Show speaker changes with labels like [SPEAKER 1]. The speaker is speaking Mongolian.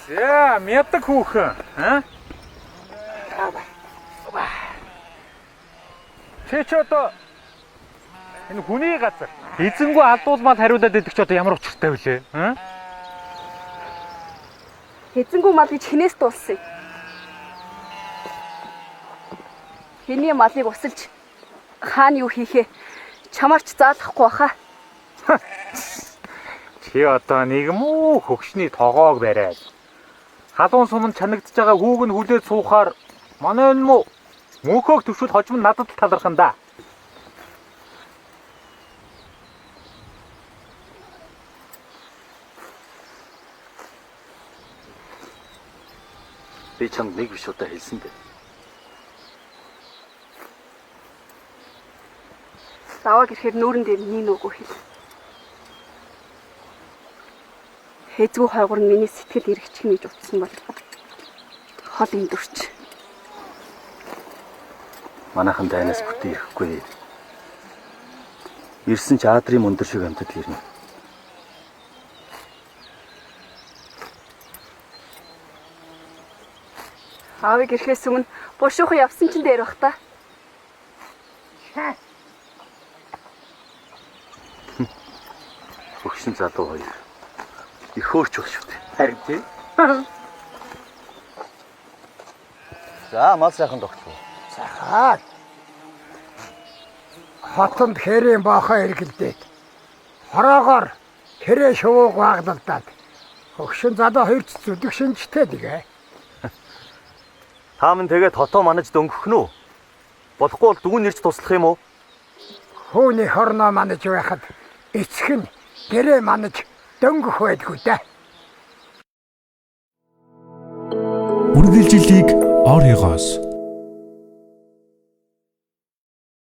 [SPEAKER 1] За, мядаг хүүхэн, а? Чи ч одоо энэ хүний газар эзэнгүү алдуулмал хариулаад идэх ч одоо ямар учиртай вүлээ, а?
[SPEAKER 2] Эзэнгүү мал гэж хинээс дуулсан юм? Хэний малыг усалж хаана юу хийхээ чамаарч заалахгүй баха.
[SPEAKER 1] Чи одоо нэг муу хөгшний тогоог бариад халуун суманд чанагдж байгаа хүүг нь хүлээд суухаар манай энэ муу мөнхөөг төвшүүл хожим нь надад л талархан да.
[SPEAKER 3] Би чамд нэг биш удаа хэлсэн дээ.
[SPEAKER 2] Давааг ирэхээр нүүрэн дээр нэг нүгөө хэл. Хэзгүй хойгор нь миний сэтгэл эргэчих гэж утсан бол хол эндүрч.
[SPEAKER 3] Манайхан дайнаас бүтэн ирэхгүй. Ирсэн ч аадрын мөндөр шиг амьтад ирнэ.
[SPEAKER 2] Аавыг ирэхээс өмнө бушуухан явсан ч дээр бах та.
[SPEAKER 3] Хөгшин залуу хоёр. Их хөөрч баг шүү дээ.
[SPEAKER 1] Харин тий.
[SPEAKER 3] За, мал сайхан тогтлоо.
[SPEAKER 4] Захаад. Хотонд хэрийн баахаа эргэлдээд. Хороогоор хэрэг шувууг ваглалдаад. Хөгшин залуу хоёр ч зүдэг шинжтэй дэгэ.
[SPEAKER 3] Та минь тэгээд хотоо манаж дөнгөх нь үү? Болохгүй бол дүгэн нэрч туслах юм уу?
[SPEAKER 4] Хөөний хорноо манаж байхад эцэг нь гэрээ манаж дөнгөх байдгүй дээ.
[SPEAKER 5] Үргэлжлэлийг оройгоос